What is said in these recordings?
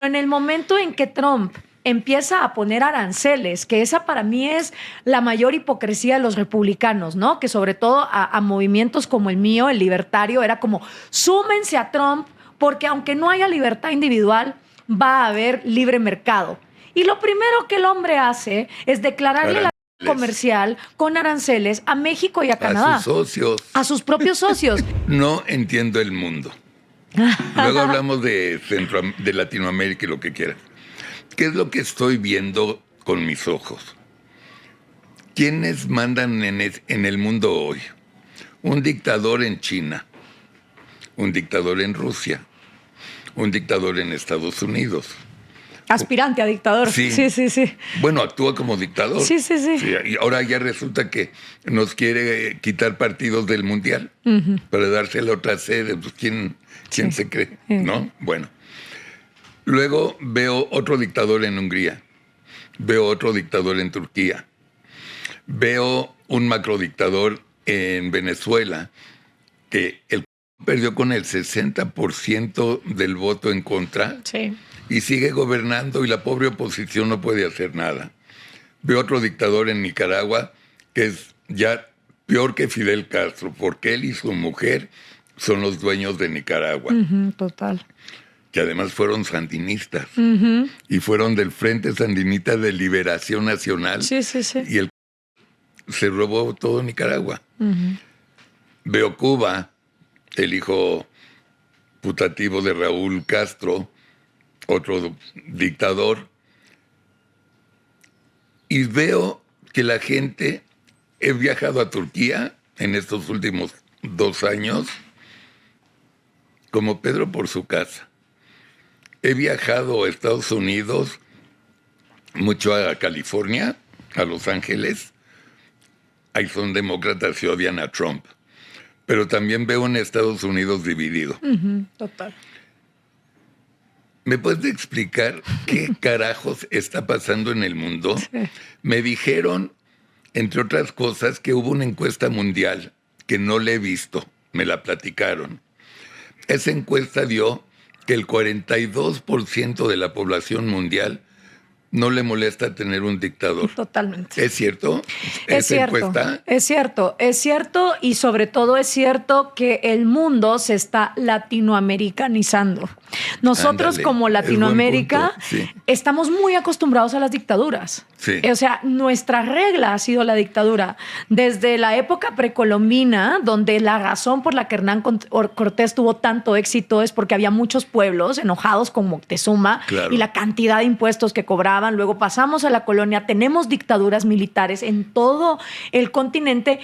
En el momento en que Trump empieza a poner aranceles, que esa para mí es la mayor hipocresía de los republicanos, ¿no? Que sobre todo a movimientos como el mío, el libertario, era como, súmense a Trump, porque aunque no haya libertad individual, va a haber libre mercado. Y lo primero que el hombre hace es declararle la comercial con aranceles a México y a Canadá. A sus socios. A sus propios socios. No entiendo el mundo. Luego hablamos de Latinoamérica y lo que quieras. ¿Qué es lo que estoy viendo con mis ojos? ¿Quiénes mandan en el mundo hoy? Un dictador en China, un dictador en Rusia, un dictador en Estados Unidos. Aspirante a dictador. Sí. Sí. Bueno, actúa como dictador. Sí. Y ahora ya resulta que nos quiere quitar partidos del Mundial para dársela a otra sede. Pues, ¿quién se cree? ¿No? Bueno. Luego veo otro dictador en Hungría. Veo otro dictador en Turquía. Veo un macrodictador en Venezuela que perdió con el 60% del voto en contra. Sí. Y sigue gobernando y la pobre oposición no puede hacer nada. Veo otro dictador en Nicaragua que es ya peor que Fidel Castro, porque él y su mujer son los dueños de Nicaragua. Total. Que además fueron sandinistas. Y fueron del Frente Sandinista de Liberación Nacional. Sí. Y él se robó todo Nicaragua. Veo Cuba, el hijo putativo de Raúl Castro, otro dictador, y veo que la gente, he viajado a Turquía en estos últimos 2 años, como Pedro por su casa. He viajado a Estados Unidos, mucho a California, a Los Ángeles, ahí son demócratas y odian a Trump, pero también veo en Estados Unidos dividido. Total. ¿Me puedes explicar qué carajos está pasando en el mundo? Sí. Me dijeron, entre otras cosas, que hubo una encuesta mundial que no le he visto. Me la platicaron. Esa encuesta dio que el 42% de la población mundial no le molesta tener un dictador. Totalmente. ¿Es cierto? Es cierto, y sobre todo es cierto que el mundo se está latinoamericanizando. Nosotros como Latinoamérica estamos muy acostumbrados a las dictaduras. Sí. O sea, nuestra regla ha sido la dictadura. Desde la época precolombina, donde la razón por la que Hernán Cortés tuvo tanto éxito es porque había muchos pueblos enojados con Moctezuma y la cantidad de impuestos que cobraban. Luego pasamos a la colonia, tenemos dictaduras militares en todo el continente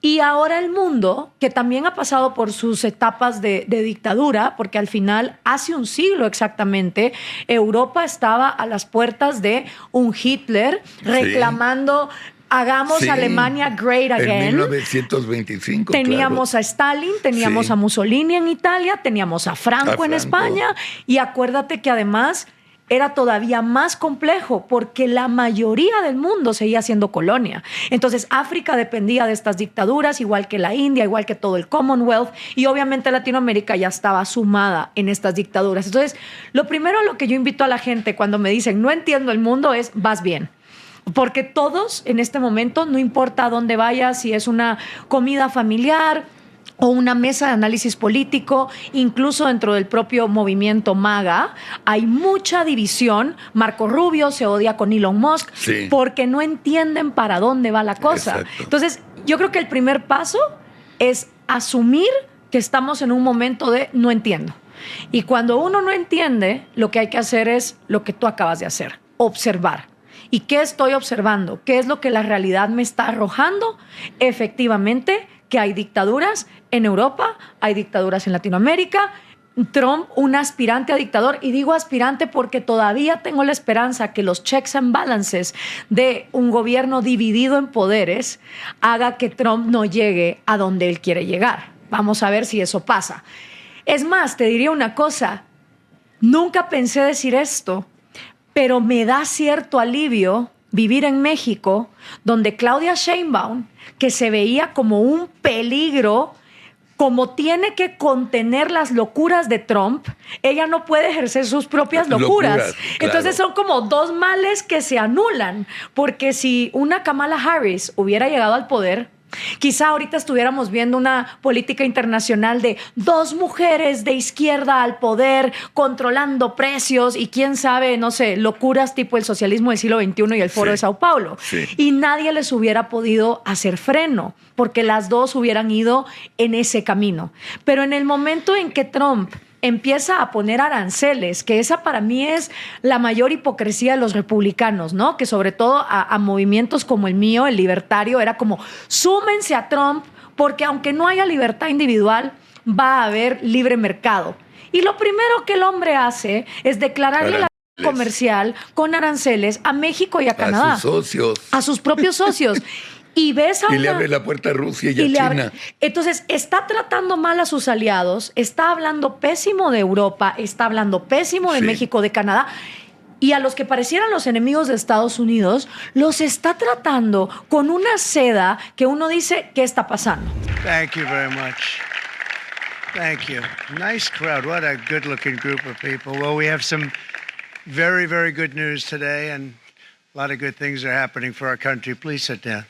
y ahora el mundo, que también ha pasado por sus etapas de dictadura, porque al final, hace un siglo exactamente, Europa estaba a las puertas de un Hitler reclamando... Hagamos Alemania great again. En 1925. Teníamos a Stalin, teníamos a Mussolini en Italia, teníamos a Franco en España. Y acuérdate que además era todavía más complejo porque la mayoría del mundo seguía siendo colonia. Entonces África dependía de estas dictaduras, igual que la India, igual que todo el Commonwealth, y obviamente Latinoamérica ya estaba sumada en estas dictaduras. Entonces, lo primero a lo que yo invito a la gente cuando me dicen no entiendo el mundo es vas bien. Porque todos en este momento, no importa a dónde vayas, si es una comida familiar o una mesa de análisis político, incluso dentro del propio movimiento MAGA, hay mucha división. Marco Rubio se odia con Elon Musk porque no entienden para dónde va la cosa. Exacto. Entonces, yo creo que el primer paso es asumir que estamos en un momento de no entiendo. Y cuando uno no entiende, lo que hay que hacer es lo que tú acabas de hacer, observar. ¿Y qué estoy observando? ¿Qué es lo que la realidad me está arrojando? Efectivamente, que hay dictaduras en Europa, hay dictaduras en Latinoamérica. Trump, un aspirante a dictador, y digo aspirante porque todavía tengo la esperanza que los checks and balances de un gobierno dividido en poderes haga que Trump no llegue a donde él quiere llegar. Vamos a ver si eso pasa. Es más, te diría una cosa, nunca pensé decir esto, pero me da cierto alivio vivir en México, donde Claudia Sheinbaum, que se veía como un peligro como tiene que contener las locuras de Trump, ella no puede ejercer sus propias locuras. Claro. Entonces son como dos males que se anulan, porque si una Kamala Harris hubiera llegado al poder, quizá ahorita estuviéramos viendo una política internacional de 2 mujeres de izquierda al poder, controlando precios y quién sabe, no sé, locuras tipo el socialismo del siglo XXI y el Foro de Sao Paulo. Sí. Y nadie les hubiera podido hacer freno, porque las dos hubieran ido en ese camino. Pero en el momento en que Trump empieza a poner aranceles, que esa para mí es la mayor hipocresía de los republicanos, ¿no? Que sobre todo a movimientos como el mío, el libertario, era como, súmense a Trump, porque aunque no haya libertad individual, va a haber libre mercado. Y lo primero que el hombre hace es declararle la comercial con aranceles a México y a Canadá. A sus socios. A sus propios socios. Y ves a le abre la puerta a Rusia y a China. Entonces, está tratando mal a sus aliados, está hablando pésimo de Europa, está hablando pésimo de México, de Canadá, y a los que parecieran los enemigos de Estados Unidos, los está tratando con una seda que uno dice, ¿qué está pasando? Thank you very much. Thank you. Nice crowd. What a good-looking group of people. Well, we have some very, very good news today, and a lot of good things are happening for our country. Please sit down.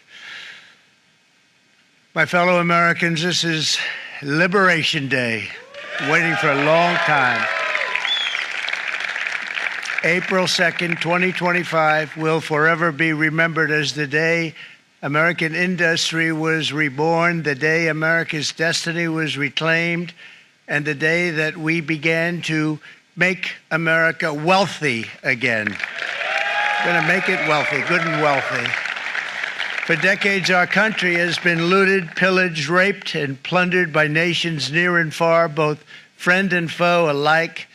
My fellow Americans, this is Liberation Day, waiting for a long time. April 2nd, 2025 will forever be remembered as the day American industry was reborn, the day America's destiny was reclaimed, and the day that we began to make America wealthy again. We're going to make it wealthy, good and wealthy. For decades, our country has been looted, pillaged, raped, and plundered by nations near and far, both friend and foe alike.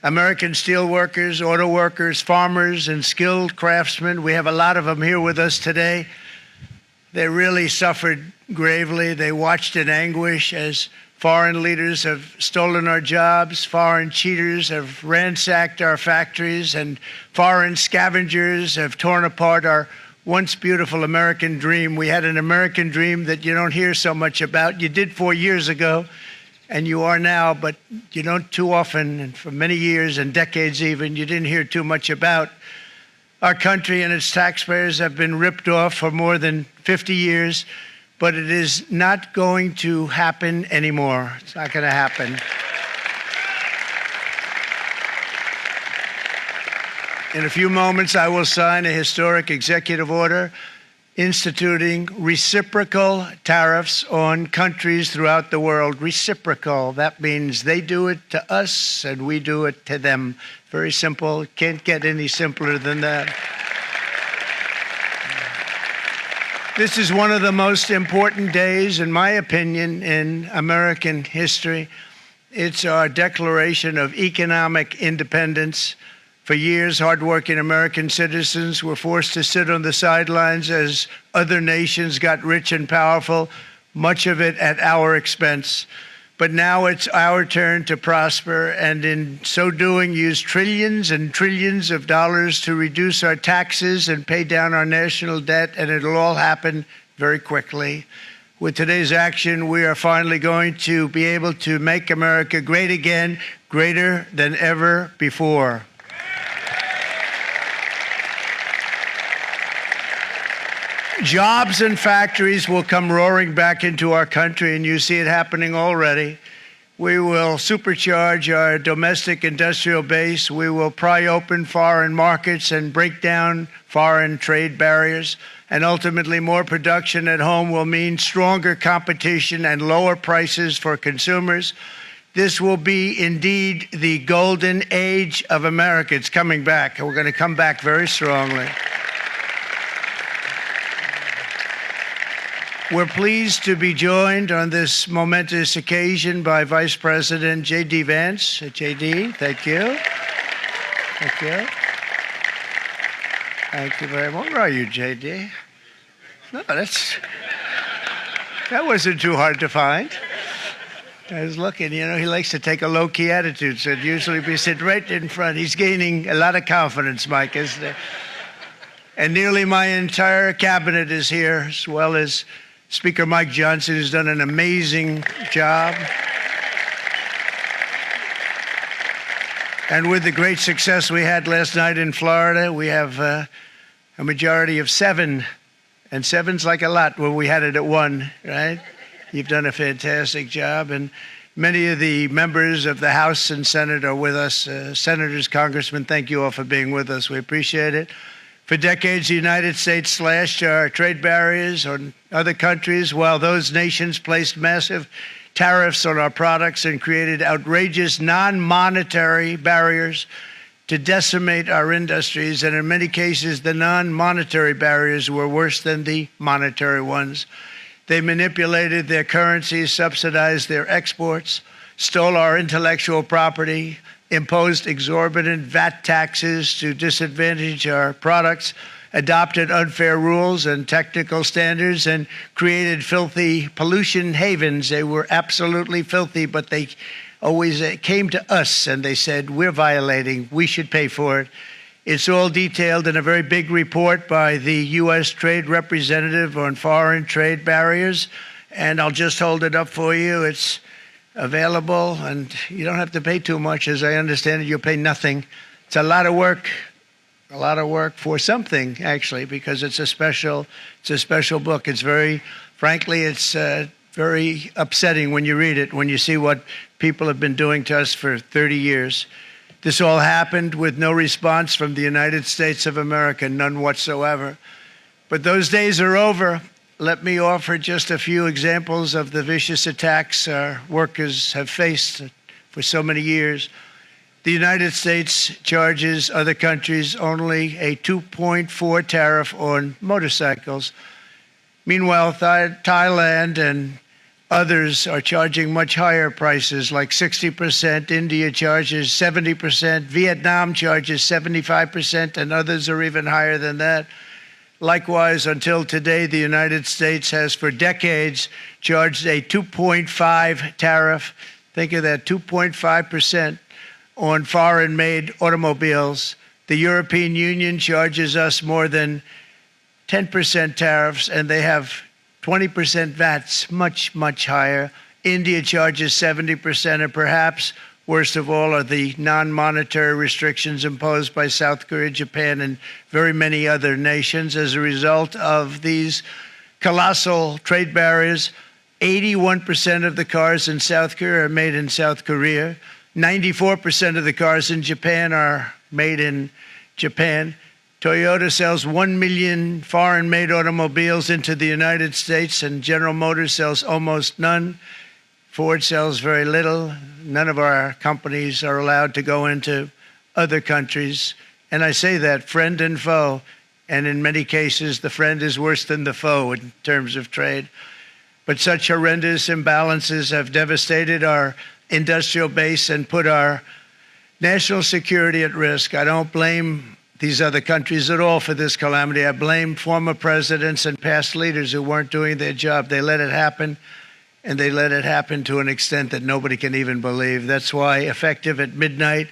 American steel workers, auto workers, farmers, and skilled craftsmen, we have a lot of them here with us today. They really suffered gravely. They watched in anguish as foreign leaders have stolen our jobs, foreign cheaters have ransacked our factories, and foreign scavengers have torn apart our once beautiful American dream. We had an American dream that you don't hear so much about. You did 4 years ago, and you are now, but you don't too often, and for many years and decades even, you didn't hear too much about. Our country and its taxpayers have been ripped off for more than 50 years, but it is not going to happen anymore. It's not going to happen. In a few moments, I will sign a historic executive order instituting reciprocal tariffs on countries throughout the world. Reciprocal, that means they do it to us and we do it to them. Very simple, can't get any simpler than that. This is one of the most important days, in my opinion, in American history. It's our declaration of economic independence. For years, hardworking American citizens were forced to sit on the sidelines as other nations got rich and powerful, much of it at our expense. But now it's our turn to prosper, and in so doing, use trillions and trillions of dollars to reduce our taxes and pay down our national debt, and it'll all happen very quickly. With today's action, we are finally going to be able to make America great again, greater than ever before. Jobs and factories will come roaring back into our country, and you see it happening already. We will supercharge our domestic industrial base. We will pry open foreign markets and break down foreign trade barriers. And ultimately, more production at home will mean stronger competition and lower prices for consumers. This will be indeed the golden age of America. It's coming back, and we're going to come back very strongly. We're pleased to be joined on this momentous occasion by Vice President J.D. Vance. J.D., thank you. Thank you. Thank you very much. Where are you, J.D.? No, that wasn't too hard to find. I was looking, you know, he likes to take a low-key attitude, so he'd usually be sitting right in front. He's gaining a lot of confidence, Mike, isn't he? And nearly my entire cabinet is here, as well as Speaker Mike Johnson has done an amazing job. And with the great success we had last night in Florida, we have a majority of 7. And 7's like a lot when we had it at 1, right? You've done a fantastic job. And many of the members of the House and Senate are with us. Senators, congressmen, thank you all for being with us. We appreciate it. For decades, the United States slashed our trade barriers on other countries, while those nations placed massive tariffs on our products and created outrageous non-monetary barriers to decimate our industries. And in many cases, the non-monetary barriers were worse than the monetary ones. They manipulated their currencies, subsidized their exports, stole our intellectual property, imposed exorbitant VAT taxes to disadvantage our products, adopted unfair rules and technical standards, and created filthy pollution havens. They were absolutely filthy, but they always came to us and they said, we're violating, we should pay for it. It's all detailed in a very big report by the U.S. Trade Representative on foreign trade barriers, and I'll just hold it up for you. It's available, and you don't have to pay too much. As I understand it, you'll pay nothing. It's a lot of work for something, actually, because it's a special book. It's very, frankly, it's very upsetting when you read it, when you see what people have been doing to us for 30 years. This all happened with no response from the United States of America, none whatsoever. But those days are over. Let me offer just a few examples of the vicious attacks our workers have faced for so many years. The United States charges other countries only a 2.4 tariff on motorcycles. Meanwhile, Thailand and others are charging much higher prices, like 60%. India charges 70%. Vietnam charges 75%, and others are even higher than that. Likewise, until today, the United States has for decades charged a 2.5 tariff. Think of that, 2.5% on foreign-made automobiles. The European Union charges us more than 10% tariffs, and they have 20% VATs, much, much higher. India charges 70%, and perhaps worst of all are the non-monetary restrictions imposed by South Korea, Japan, and very many other nations. As a result of these colossal trade barriers, 81% of the cars in South Korea are made in South Korea. 94% of the cars in Japan are made in Japan. Toyota sells 1 million foreign-made automobiles into the United States, and General Motors sells almost none. Ford sells very little. None of our companies are allowed to go into other countries. And I say that, friend and foe, and in many cases, the friend is worse than the foe in terms of trade. But such horrendous imbalances have devastated our industrial base and put our national security at risk. I don't blame these other countries at all for this calamity. I blame former presidents and past leaders who weren't doing their job. They let it happen, and they let it happen to an extent that nobody can even believe. That's why, effective at midnight,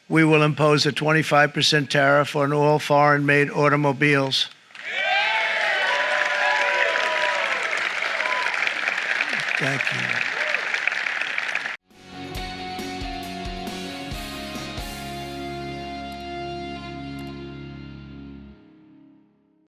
we will impose a 25% tariff on all foreign-made automobiles. Thank you.